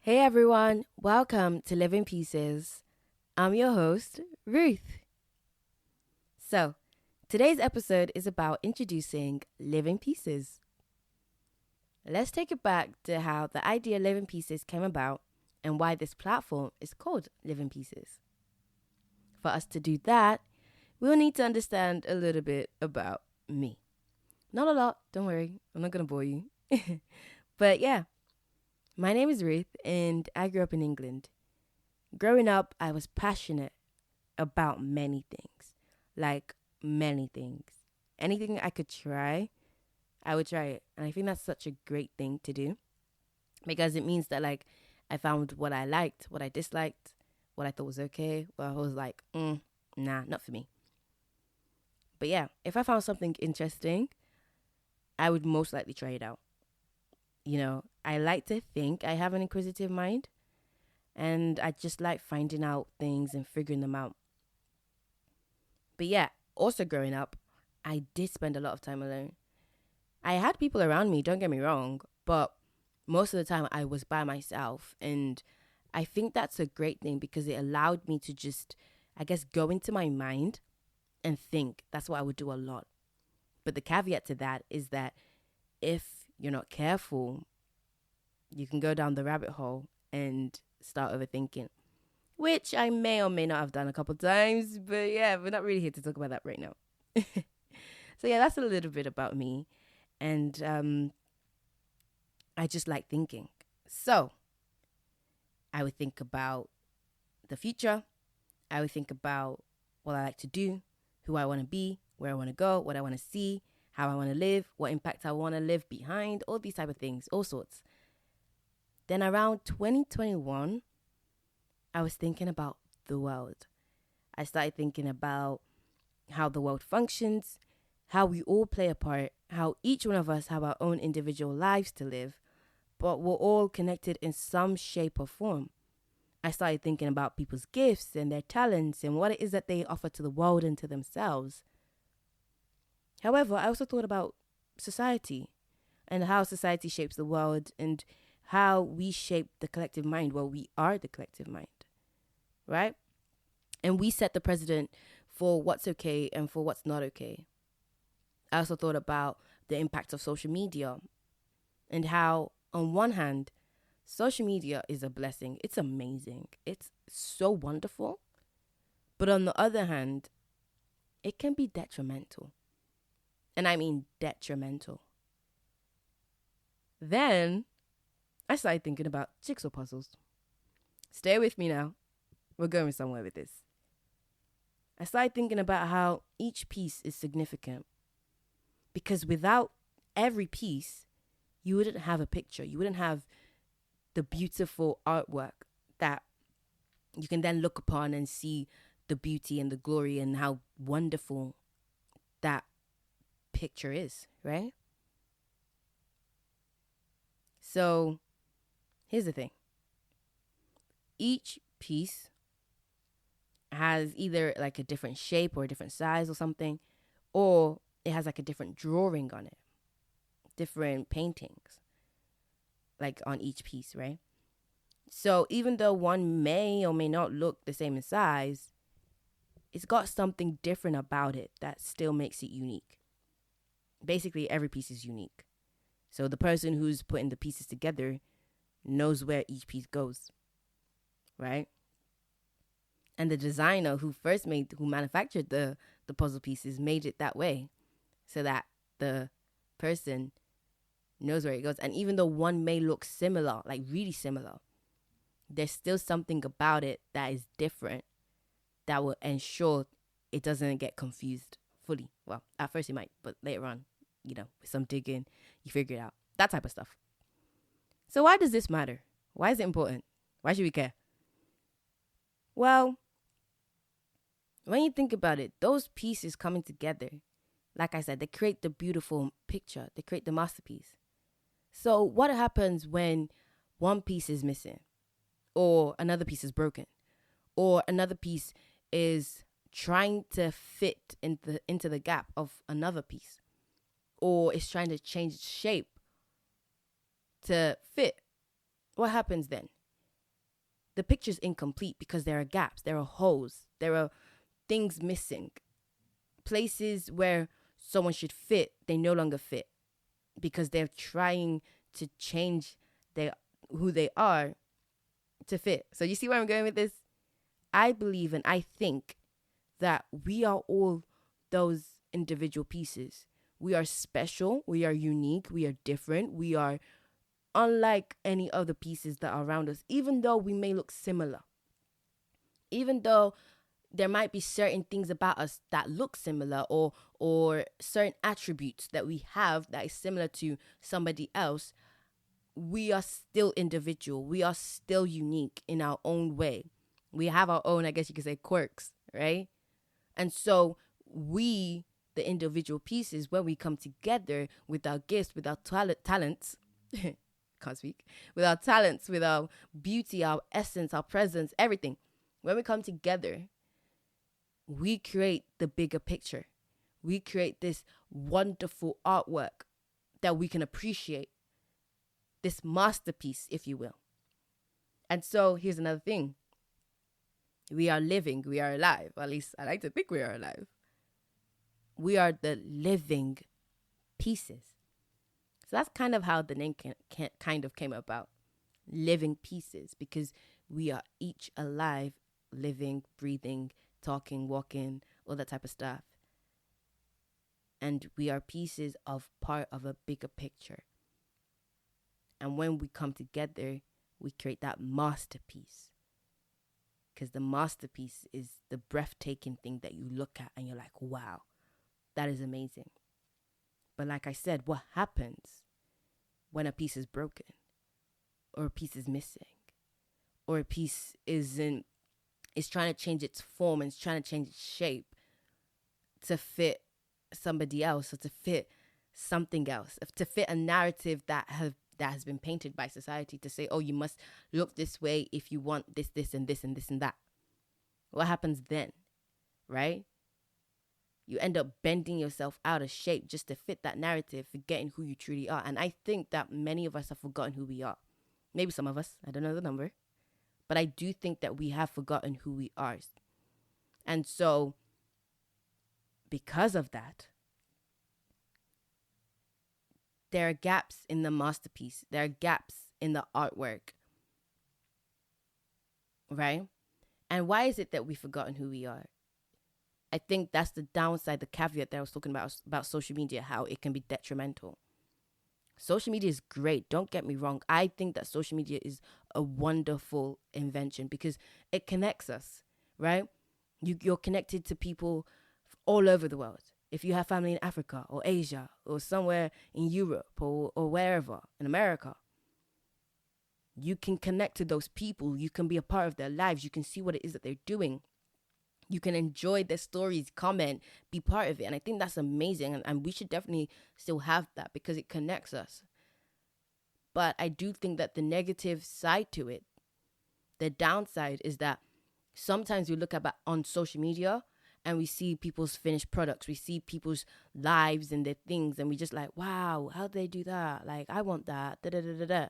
Hey everyone, welcome to Living Pieces. I'm your host, Ruth. So, today's episode is about introducing living pieces. Let's take it back to how the idea Living Pieces came about and why this platform is called Living Pieces. For us to do that, we'll need to understand a little bit about me. Not a lot, don't worry, I'm not going to bore you. But yeah, my name is Ruth and I grew up in England. Growing up, I was passionate about many things. Like, many things. Anything I could try, I would try it. And I think that's such a great thing to do because it means that, like, I found what I liked, what I disliked, what I thought was okay. Well, I was like, nah, not for me. But yeah, if I found something interesting, I would most likely try it out. You know, I like to think I have an inquisitive mind and I just like finding out things and figuring them out. But yeah, also growing up, I did spend a lot of time alone. I had people around me, don't get me wrong, but most of the time I was by myself. And I think that's a great thing because it allowed me to just, I guess, go into my mind and think. That's what I would do a lot. But the caveat to that is that if you're not careful, you can go down the rabbit hole and start overthinking, which I may or may not have done a couple times. But yeah, we're not really here to talk about that right now. So yeah, that's a little bit about me. And I just like thinking. So I would think about the future. I would think about what I like to do, who I want to be, where I want to go, what I want to see, how I want to live, what impact I want to leave behind, all these type of things, all sorts. Then around 2021, I was thinking about the world. I started thinking about how the world functions, how we all play a part, how each one of us have our own individual lives to live, but we're all connected in some shape or form. I started thinking about people's gifts and their talents and what it is that they offer to the world and to themselves. However, I also thought about society and how society shapes the world and how we shape the collective mind. Well, we are the collective mind, right? And we set the precedent for what's okay and for what's not okay. I also thought about the impact of social media and how, on one hand, social media is a blessing. It's amazing. It's so wonderful. But on the other hand, it can be detrimental. And I mean detrimental. Then I started thinking about jigsaw puzzles. Stay with me now. We're going somewhere with this. I started thinking about how each piece is significant. Because without every piece, you wouldn't have a picture. You wouldn't have the beautiful artwork that you can then look upon and see the beauty and the glory and how wonderful that picture is, right? So here's the thing. Each piece has either like a different shape or a different size or something, or it has like a different drawing on it, different paintings, like on each piece, right? So even though one may or may not look the same in size, it's got something different about it that still makes it unique. Basically, every piece is unique. So the person who's putting the pieces together knows where each piece goes, right? And the designer who manufactured the puzzle pieces made it that way so that the person knows where it goes. And even though one may look similar, like really similar, there's still something about it that is different that will ensure it doesn't get confused fully. Well, at first it might, but later on, with some digging, you figure it out. That type of stuff. So why does this matter? Why is it important? Why should we care? Well, when you think about it, those pieces coming together, like I said, they create the beautiful picture. They create the masterpiece. So what happens when one piece is missing or another piece is broken or another piece is trying to fit into the gap of another piece or is trying to change shape to fit? What happens then? the picture's incomplete because there are gaps, there are holes, there are things missing. Places where someone should fit, they no longer fit because they're trying to change who they are to fit. So you see where I'm going with this? I believe and I think that we are all those individual pieces. We are special, we are unique, we are different, we are unlike any other pieces that are around us, even though we may look similar. Even though there might be certain things about us that look similar, or certain attributes that we have that is similar to somebody else, we are still individual. We are still unique in our own way. We have our own, I guess you could say, quirks, right? And so we, the individual pieces, when we come together with our gifts, with our talents, can't speak, with our talents, with our beauty, our essence, our presence, everything, when we come together, we create the bigger picture. We create this wonderful artwork that we can appreciate, this masterpiece, if you will. And so here's another thing. We are living, we are alive. At least I like to think we are alive. We are the living pieces. So that's kind of how the name kind of came about. Living pieces, because we are each alive, living, breathing, talking, walking, all that type of stuff. And we are pieces of part of a bigger picture. And when we come together, we create that masterpiece. Because the masterpiece is the breathtaking thing that you look at and you're like, wow, that is amazing. But like I said, what happens when a piece is broken, or a piece is missing, or a piece is trying to change its form and it's trying to change its shape to fit somebody else, or to fit something else, to fit a narrative that has been painted by society to say, oh, you must look this way if you want this, this, and this, and this, and that. What happens then, right? You end up bending yourself out of shape just to fit that narrative, forgetting who you truly are. And I think that many of us have forgotten who we are. Maybe some of us, I don't know the number. But I do think that we have forgotten who we are. And so, because of that, there are gaps in the masterpiece. There are gaps in the artwork. Right? And why is it that we've forgotten who we are? I think that's the downside, the caveat that I was talking about social media, how it can be detrimental. Social media is great. Don't get me wrong. I think that social media is a wonderful invention because it connects us, right? You're connected to people all over the world. If you have family in Africa or Asia or somewhere in Europe or wherever in America, you can connect to those people. You can be a part of their lives. You can see what it is that they're doing. You can enjoy their stories, comment, be part of it. And I think that's amazing. And we should definitely still have that because it connects us. But I do think that the negative side to it, the downside, is that sometimes we look at on social media and we see people's finished products. We see people's lives and their things. And we just like, wow, how do they do that? Like, I want that. Da, da, da, da, da.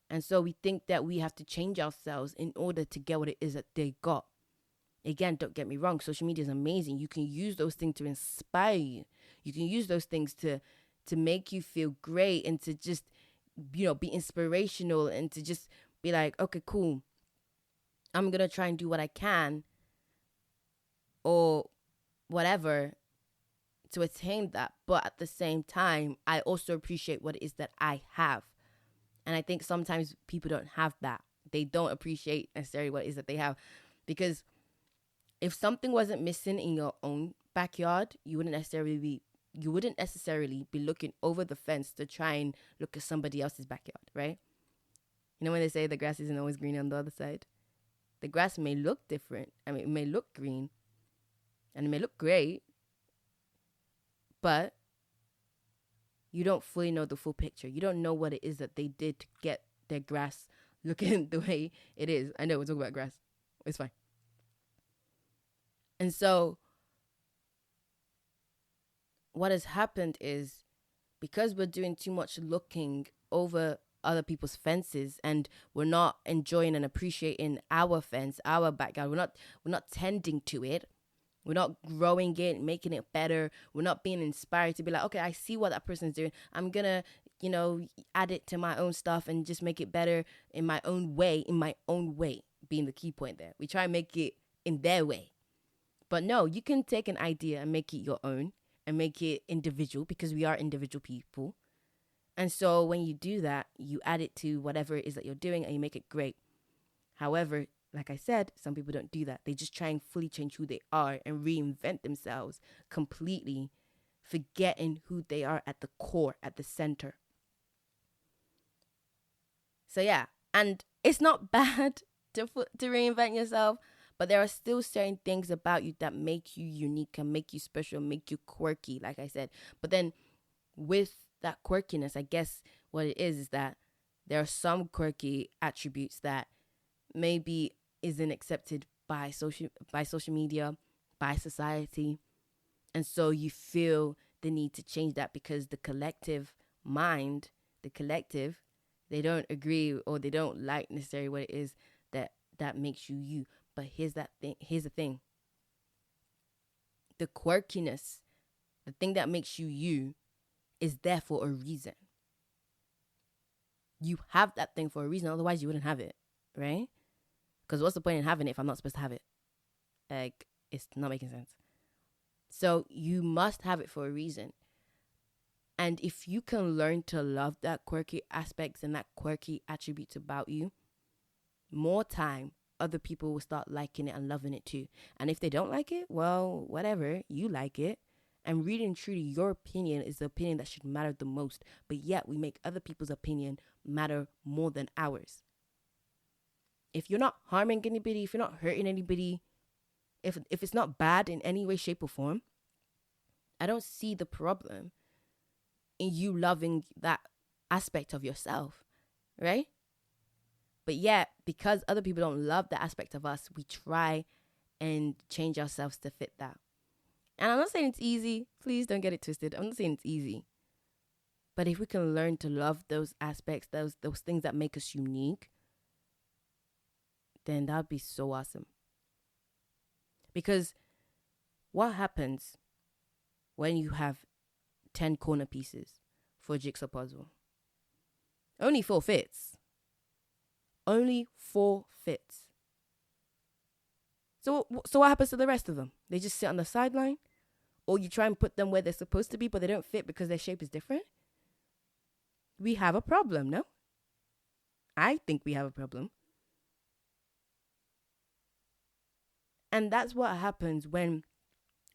And so we think that we have to change ourselves in order to get what it is that they got. Again, don't get me wrong. Social media is amazing. You can use those things to inspire you. You can use those things to make you feel great and to just, be inspirational and to just be like, okay, cool. I'm going to try and do what I can or whatever to attain that. But at the same time, I also appreciate what it is that I have. And I think sometimes people don't have that. They don't appreciate necessarily what it is that they have. Because if something wasn't missing in your own backyard, you wouldn't necessarily be looking over the fence to try and look at somebody else's backyard, right? You know when they say the grass isn't always green on the other side? The grass may look different. I mean, it may look green and it may look great, but you don't fully know the full picture. You don't know what it is that they did to get their grass looking the way it is. I know we're talking about grass. It's fine. And so what has happened is because we're doing too much looking over other people's fences, and we're not enjoying and appreciating our fence, our backyard. We're not tending to it. We're not growing it, making it better. We're not being inspired to be like, okay, I see what that person's doing. I'm going to, add it to my own stuff and just make it better in my own way, being the key point there. We try and make it in their way. But no, you can take an idea and make it your own and make it individual, because we are individual people. And so when you do that, you add it to whatever it is that you're doing and you make it great. However, like I said, some people don't do that. They just try and fully change who they are and reinvent themselves completely, forgetting who they are at the core, at the center. So yeah, and it's not bad to reinvent yourself, but there are still certain things about you that make you unique and make you special, make you quirky, like I said. But then with that quirkiness, I guess what it is that there are some quirky attributes that maybe isn't accepted by social media, by society. And so you feel the need to change that because the collective mind, they don't agree or they don't like necessarily what it is that makes you you. But here's the thing. The quirkiness, the thing that makes you you, is there for a reason. You have that thing for a reason, otherwise you wouldn't have it, right? Because what's the point in having it if I'm not supposed to have it? Like, it's not making sense. So you must have it for a reason. And if you can learn to love that quirky aspects and that quirky attributes about you, more time, other people will start liking it and loving it too. And if they don't like it, well, whatever, you like it. And really and truly, your opinion is the opinion that should matter the most. But yet we make other people's opinion matter more than ours. If you're not harming anybody, if you're not hurting anybody, if it's not bad in any way, shape, or form, I don't see the problem in you loving that aspect of yourself, right? But yet, because other people don't love that aspect of us, we try and change ourselves to fit that. And I'm not saying it's easy. Please don't get it twisted. I'm not saying it's easy. But if we can learn to love those aspects, those things that make us unique, then that'd be so awesome. Because what happens when you have 10 corner pieces for a jigsaw puzzle? Only 4 fits. Only 4 fits. So what happens to the rest of them? They just sit on the sideline? Or you try and put them where they're supposed to be, but they don't fit because their shape is different? We have a problem, no? I think we have a problem. And that's what happens when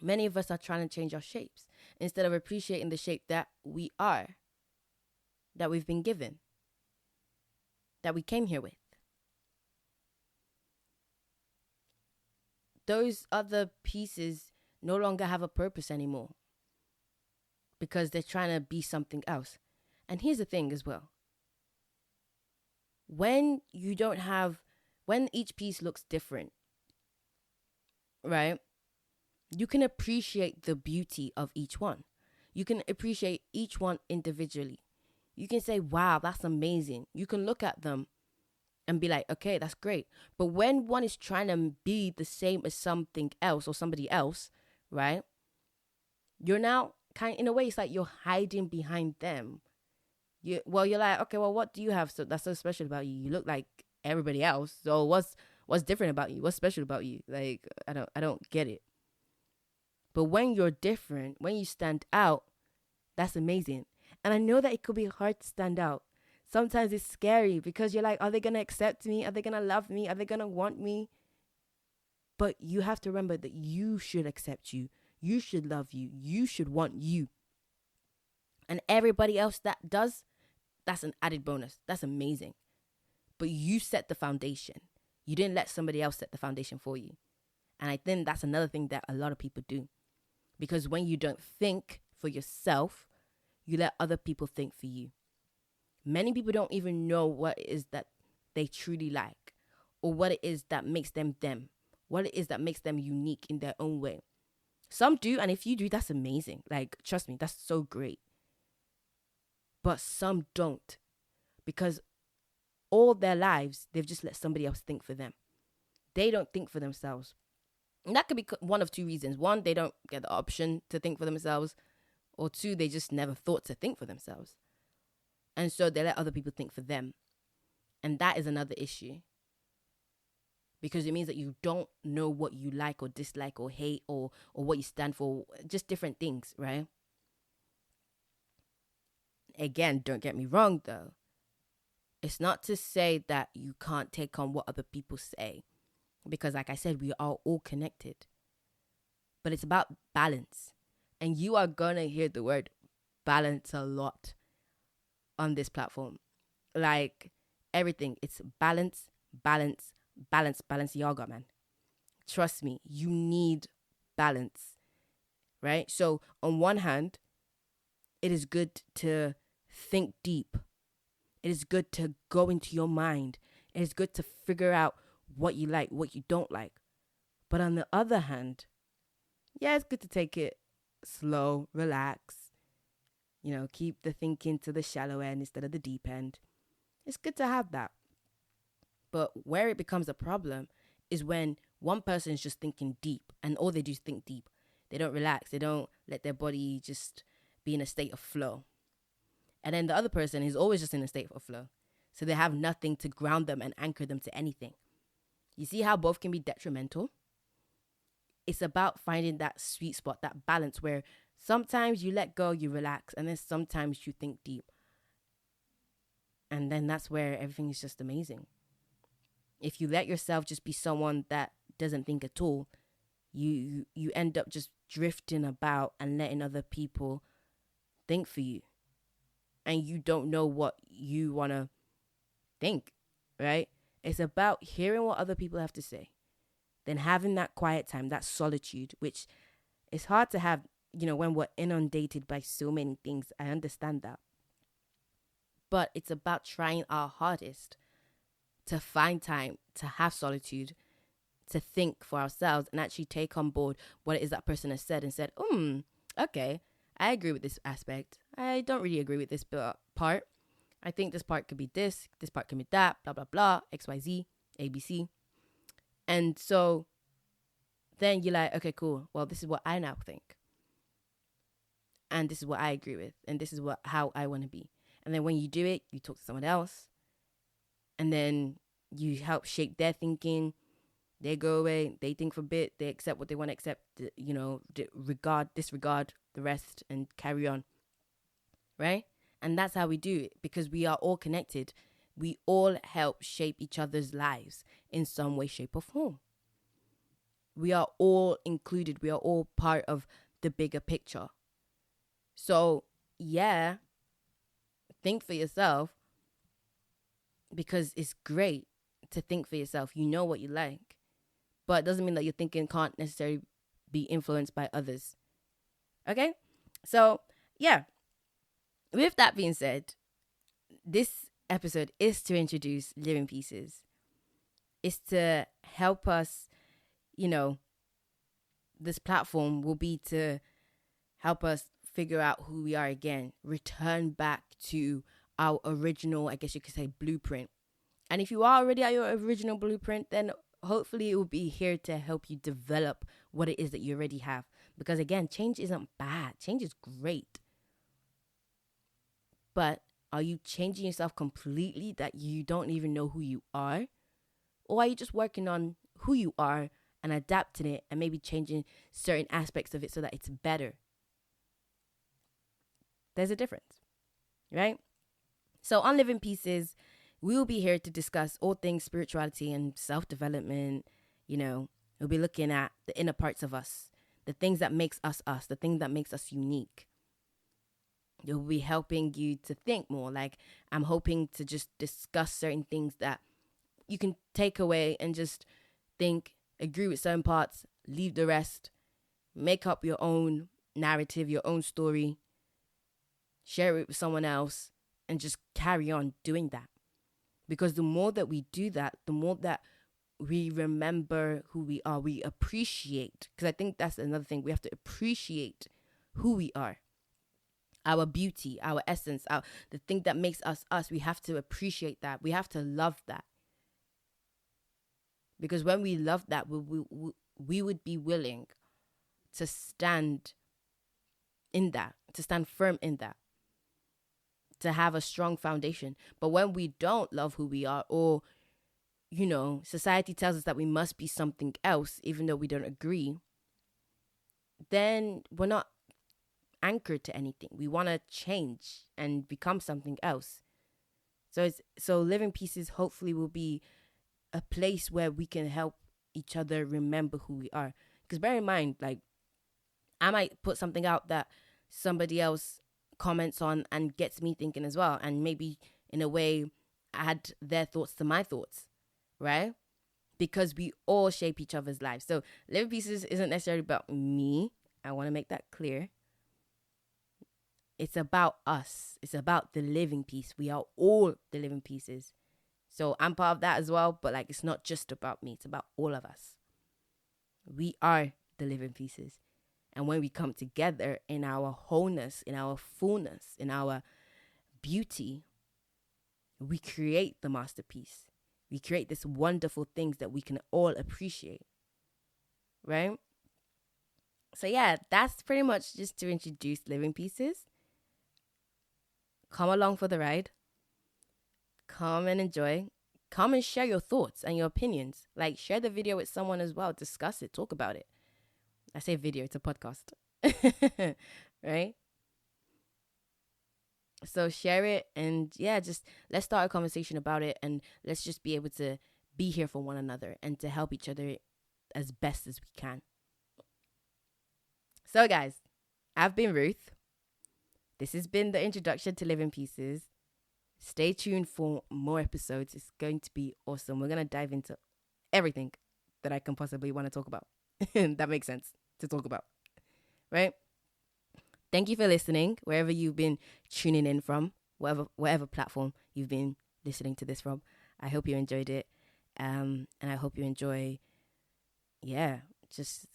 many of us are trying to change our shapes instead of appreciating the shape that we are, that we've been given, that we came here with. Those other pieces no longer have a purpose anymore because they're trying to be something else. And here's the thing as well. When each piece looks different, right? You can appreciate the beauty of each one. You can appreciate each one individually. You can say, wow, that's amazing. You can look at them and be like, okay, that's great. But when one is trying to be the same as something else or somebody else, right? You're now in a way, it's like you're hiding behind them. You're like, okay, well, what do you have that's so special about you? You look like everybody else. So what's different about you? What's special about you? Like, I don't get it. But when you're different, when you stand out, that's amazing. And I know that it could be hard to stand out. Sometimes it's scary because you're like, are they going to accept me? Are they going to love me? Are they going to want me? But you have to remember that you should accept you. You should love you. You should want you. And everybody else that does, that's an added bonus. That's amazing. But you set the foundation. You didn't let somebody else set the foundation for you. And I think that's another thing that a lot of people do. Because when you don't think for yourself, you let other people think for you. Many people don't even know what it is that they truly like, or what it is that makes them them, what it is that makes them unique in their own way. Some do, and if you do, that's amazing. Like, trust me, that's so great. But some don't. because all their lives, they've just let somebody else think for them. They don't think for themselves. And that could be one of two reasons. One, they don't get the option to think for themselves. Or two, they just never thought to think for themselves. And so they let other people think for them. And that is another issue. Because it means that you don't know what you like or dislike or hate or what you stand for. Just different things, right? Again, don't get me wrong though. It's not to say that you can't take on what other people say. Because like I said, we are all connected. But it's about balance. And you are going to hear the word balance a lot on this platform. Like everything, it's balance, balance, balance, Balenciaga, man. Trust me, you need balance, right? So on one hand, it is good to think deep. It is good to go into your mind. It is good to figure out what you like, what you don't like. But on the other hand, yeah, it's good to take it slow, relax. Keep the thinking to the shallow end instead of the deep end. It's good to have that. But where it becomes a problem is when one person is just thinking deep and all they do is think deep. They don't relax. They don't let their body just be in a state of flow. And then the other person is always just in a state of flow. So they have nothing to ground them and anchor them to anything. You see how both can be detrimental? It's about finding that sweet spot, that balance where sometimes you let go, you relax, and then sometimes you think deep. And then that's where everything is just amazing. If you let yourself just be someone that doesn't think at all, you end up just drifting about and letting other people think for you. And you don't know what you want to think, right? It's about hearing what other people have to say. Then having that quiet time, that solitude, which is hard to have, when we're inundated by so many things. I understand that. But it's about trying our hardest to find time to have solitude, to think for ourselves and actually take on board what it is that person has said and said, okay, I agree with this aspect. I don't really agree with this part. I think this part could be this part could be that, blah, blah, blah, XYZ, ABC. And so then you're like, okay, cool. Well, this is what I now think. And this is what I agree with. And this is how I want to be. And then when you do it, you talk to someone else. And then you help shape their thinking. They go away. They think for a bit. They accept what they want to accept. Disregard the rest and carry on. Right? And that's how we do it. Because we are all connected. We all help shape each other's lives in some way, shape, or form. We are all included. We are all part of the bigger picture. So, yeah, think for yourself, because it's great to think for yourself. You know what you like. But it doesn't mean that your thinking can't necessarily be influenced by others. Okay? So, yeah. With that being said, this episode is to introduce Living Pieces. It's to help us, this platform will be to help us figure out who we are again, return back to our original, I guess you could say, blueprint. And if you are already at your original blueprint, then hopefully it will be here to help you develop what it is that you already have. Because again, change isn't bad. Change is great. But are you changing yourself completely that you don't even know who you are? Or are you just working on who you are and adapting it and maybe changing certain aspects of it so that it's better? There's a difference, right? So on Living Pieces, we will be here to discuss all things spirituality and self-development. We'll be looking at the inner parts of us, the things that makes us us, the thing that makes us unique. You'll be helping you to think more. Like, I'm hoping to just discuss certain things that you can take away and just think, agree with certain parts, leave the rest, make up your own narrative, your own story, share it with someone else, and just carry on doing that. Because the more that we do that, the more that we remember who we are, we appreciate. Because I think that's another thing. We have to appreciate who we are. our beauty, our essence, the thing that makes us us. We have to appreciate that. We have to love that. Because when we love that, we would be willing to stand in that, to stand firm in that, to have a strong foundation. But when we don't love who we are, or, society tells us that we must be something else, even though we don't agree, then we're not anchored to anything. We want to change and become something else. So Living Pieces hopefully will be a place where we can help each other remember who we are. Because bear in mind, like, I might put something out that somebody else comments on and gets me thinking as well. And maybe in a way add their thoughts to my thoughts, right? Because we all shape each other's lives. So Living Pieces isn't necessarily about me. I want to make that clear. It's about us. It's about the living piece. We are all the living pieces. So I'm part of that as well. But like, it's not just about me. It's about all of us. We are the living pieces. And when we come together in our wholeness, in our fullness, in our beauty, we create the masterpiece. We create this wonderful things that we can all appreciate. Right? So yeah, that's pretty much just to introduce Living Pieces. Come along for the ride. Come and enjoy. Come and share your thoughts and your opinions. Like, share the video with someone as well. Discuss it. Talk about it. I say video, it's a podcast. Right? So share it, and yeah, just let's start a conversation about it, and let's just be able to be here for one another and to help each other as best as we can. So guys, I've been Ruth. This has been the introduction to Living Pieces. Stay tuned for more episodes. It's going to be awesome. We're going to dive into everything that I can possibly want to talk about. That makes sense to talk about, right? Thank you for listening, wherever you've been tuning in from, whatever platform you've been listening to this from. I hope you enjoyed it. And I hope you enjoy, just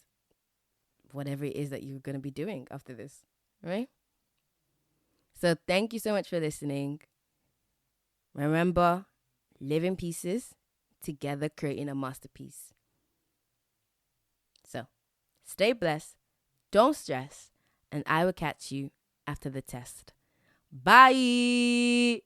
whatever it is that you're going to be doing after this, right? So thank you so much for listening. Remember, Living Pieces, together creating a masterpiece. So stay blessed, don't stress, and I will catch you after the test. Bye!